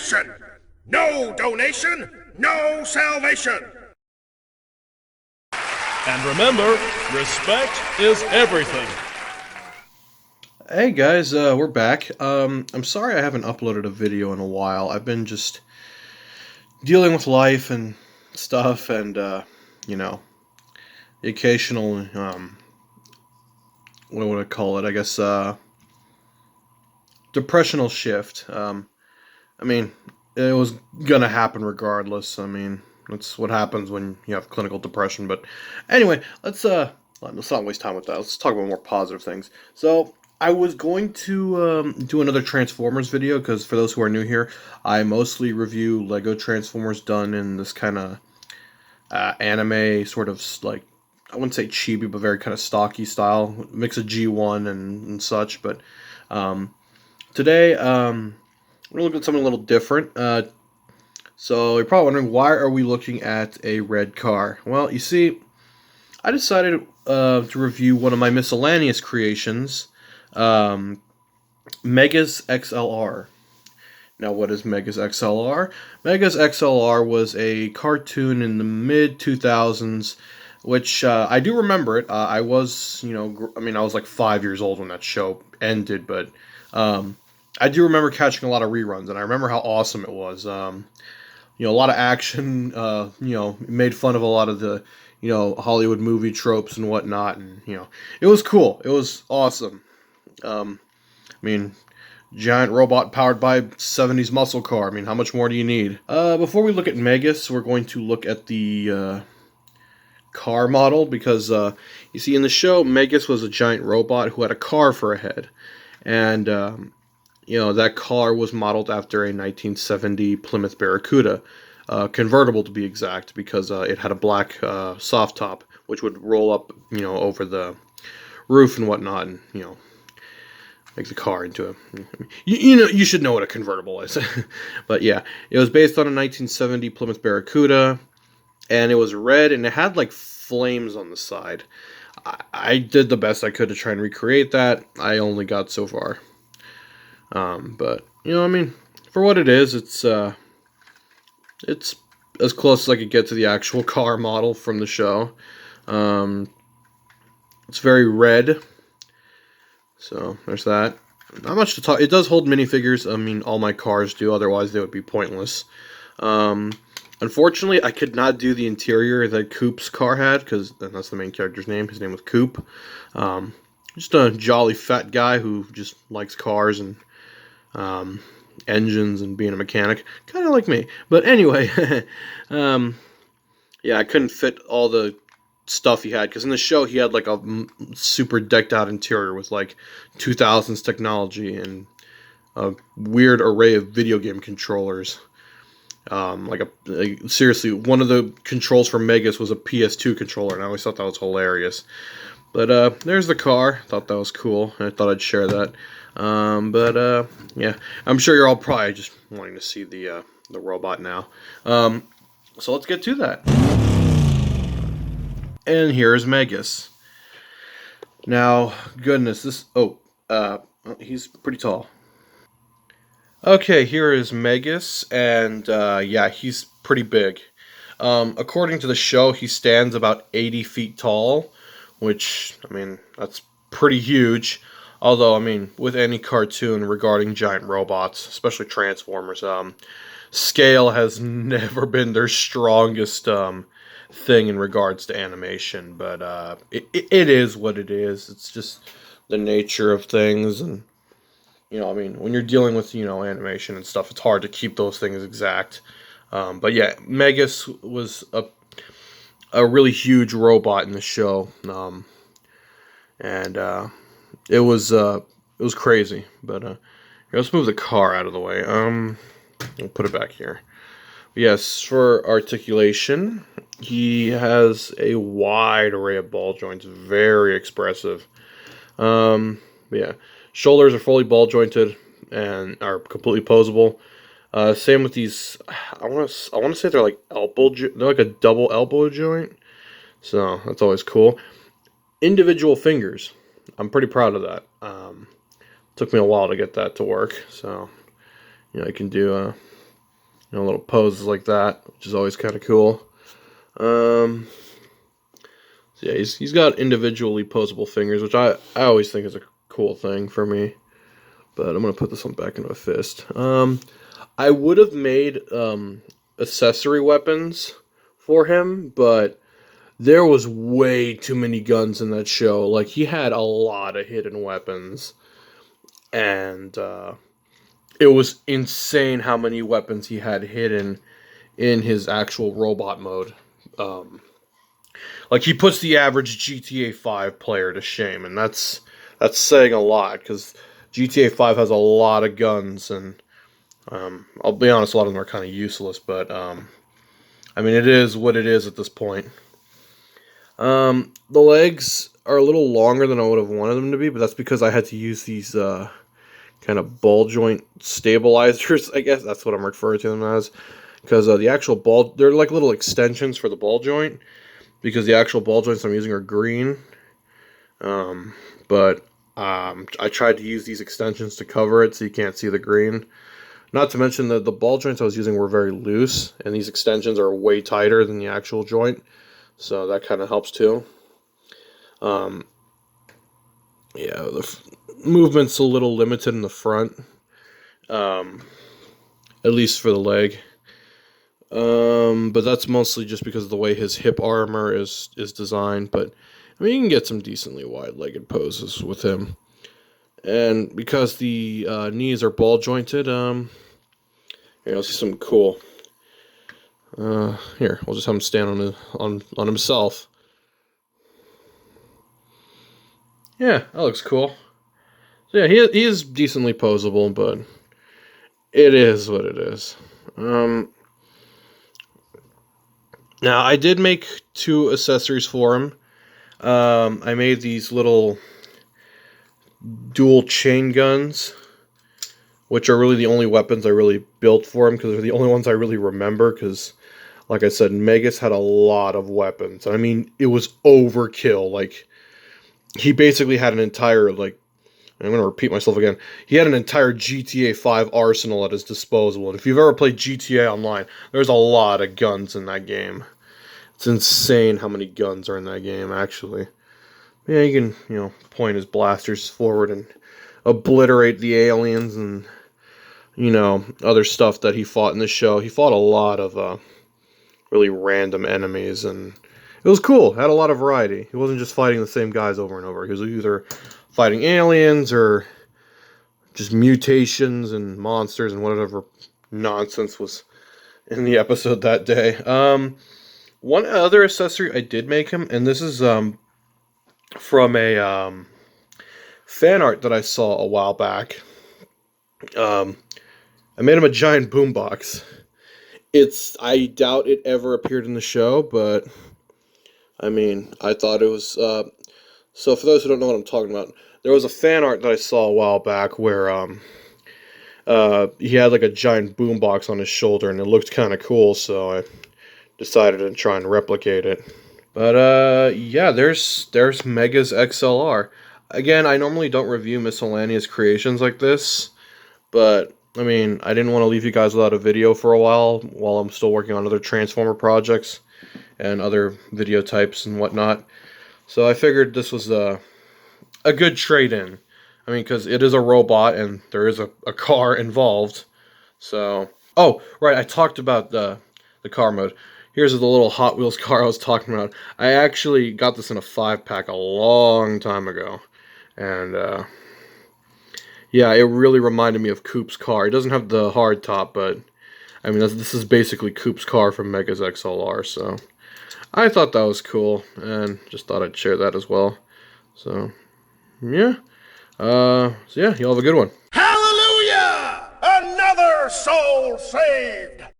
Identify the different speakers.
Speaker 1: nation! No donation, no salvation!
Speaker 2: And remember, respect is everything.
Speaker 3: Hey guys, we're back. I'm sorry I haven't uploaded a video in a while. I've been just dealing with life and stuff and, you know, the occasional, what would I call it? I guess, depressional shift. I mean, it was gonna happen regardless. I mean, that's what happens when you have clinical depression. But anyway, let's not waste time with that. Let's talk about more positive things. So I was going to do another Transformers video because for those who are new here, I mostly review Lego Transformers done in this kind of anime sort of like, I wouldn't say chibi, but very kind of stocky style, mix of G1 and such. But today, we're looking at something a little different. So you're probably wondering, why are we looking at a red car? Well, you see, I decided to review one of my miscellaneous creations, Megas XLR. Now, what is Megas XLR? Megas XLR was a cartoon in the mid-2000s, which I do remember it. I was, I was like 5 years old when that show ended, but I do remember catching a lot of reruns, and I remember how awesome it was. A lot of action, made fun of a lot of the, Hollywood movie tropes and whatnot, and, it was cool. It was awesome. I mean, giant robot powered by 70s muscle car. I mean, how much more do you need? Before we look at Megas, we're going to look at the car model, because you see in the show, Megas was a giant robot who had a car for a head, and that car was modeled after a 1970 Plymouth Barracuda, convertible to be exact, because it had a black soft top, which would roll up, over the roof and whatnot, and make the car into a, you should know what a convertible is. But yeah, it was based on a 1970 Plymouth Barracuda, and it was red, and it had like flames on the side. I did the best I could to try and recreate that. I only got so far. But for what it is, it's as close as I could get to the actual car model from the show. It's very red, so there's that. Not much to talk. It does hold minifigures. I mean, all my cars do. Otherwise, they would be pointless. Unfortunately, I could not do the interior that Coop's car had, because that's the main character's name. His name was Coop. Just a jolly fat guy who just likes cars and engines and being a mechanic, kind of like me. But anyway, yeah, I couldn't fit all the stuff he had, because in the show he had like a super decked out interior with like 2000s technology and a weird array of video game controllers. Seriously, one of the controls for Megas was a PS2 controller, and I always thought that was hilarious. But there's the car. Thought that was cool. I thought I'd share that. Yeah, I'm sure you're all probably just wanting to see the robot now. So let's get to that. And here's Megas. Now, goodness, he's pretty tall. Okay, here is Megas, and yeah, he's pretty big. According to the show, he stands about 80 feet tall, which, I mean, that's pretty huge. Although, I mean, with any cartoon regarding giant robots, especially Transformers, scale has never been their strongest thing in regards to animation. But it is what it is. It's just the nature of things. And, I mean, when you're dealing with, animation and stuff, it's hard to keep those things exact. But yeah, Megas was a really huge robot in the show. It was crazy, but here, let's move the car out of the way. I'll put it back here. Yes, for articulation, he has a wide array of ball joints, very expressive. Yeah, shoulders are fully ball jointed and are completely posable. Same with these. I want to say they're like they're like a double elbow joint. So that's always cool. Individual fingers. I'm pretty proud of that. Took me a while to get that to work, so I can do little poses like that, which is always kind of cool. So yeah, he's got individually posable fingers, which I always think is a cool thing for me. But I'm gonna put this one back into a fist. I would have made accessory weapons for him, but there was way too many guns in that show. Like, he had a lot of hidden weapons, and it was insane how many weapons he had hidden in his actual robot mode. Like, he puts the average GTA 5 player to shame, and that's saying a lot, because GTA 5 has a lot of guns, and I'll be honest, a lot of them are kind of useless, but I mean, it is what it is at this point. The legs are a little longer than I would have wanted them to be, but that's because I had to use these kind of ball joint stabilizers, I guess that's what I'm referring to them as, because the actual ball, they're like little extensions for the ball joint, because the actual ball joints I'm using are green, but I tried to use these extensions to cover it so you can't see the green. Not to mention that the ball joints I was using were very loose, and these extensions are way tighter than the actual joint, so that kind of helps too. Yeah, the movement's a little limited in the front, at least for the leg. But that's mostly just because of the way his hip armor is designed. But I mean, you can get some decently wide-legged poses with him, and because the knees are ball jointed, let's see something cool. Here, we'll just have him stand on himself. Yeah, that looks cool. So yeah, he is decently posable, but it is what it is. Now, I did make 2 accessories for him. I made these little dual chain guns, which are really the only weapons I really built for him, because they're the only ones I really remember, because, like I said, Megas had a lot of weapons. I mean, it was overkill. Like, he basically had an entire, like, I'm going to repeat myself again, he had an entire GTA 5 arsenal at his disposal, and if you've ever played GTA Online, there's a lot of guns in that game. It's insane how many guns are in that game, actually. Yeah, you can, point his blasters forward and obliterate the aliens and, other stuff that he fought in the show. He fought a lot of really random enemies, and it was cool. It had a lot of variety. He wasn't just fighting the same guys over and over. He was either fighting aliens or just mutations and monsters and whatever nonsense was in the episode that day. One other accessory I did make him, and this is from a fan art that I saw a while back. I made him a giant boombox. I doubt it ever appeared in the show, but I mean, I thought it was. So for those who don't know what I'm talking about, there was a fan art that I saw a while back where he had like a giant boombox on his shoulder, and it looked kind of cool, so I decided to try and replicate it. But yeah, there's Megas XLR. Again, I normally don't review miscellaneous creations like this, but I mean, I didn't want to leave you guys without a video for a while I'm still working on other Transformer projects and other video types and whatnot. So I figured this was a good trade-in. I mean, because it is a robot and there is a car involved. So, oh, right, I talked about the car mode. Here's the little Hot Wheels car I was talking about. I actually got this in a 5-pack a long time ago. And, yeah, it really reminded me of Coop's car. It doesn't have the hard top, but, I mean, this is basically Coop's car from Megas XLR, so I thought that was cool, and just thought I'd share that as well. So, yeah. So yeah, y'all have a good one.
Speaker 1: Hallelujah! Another soul saved!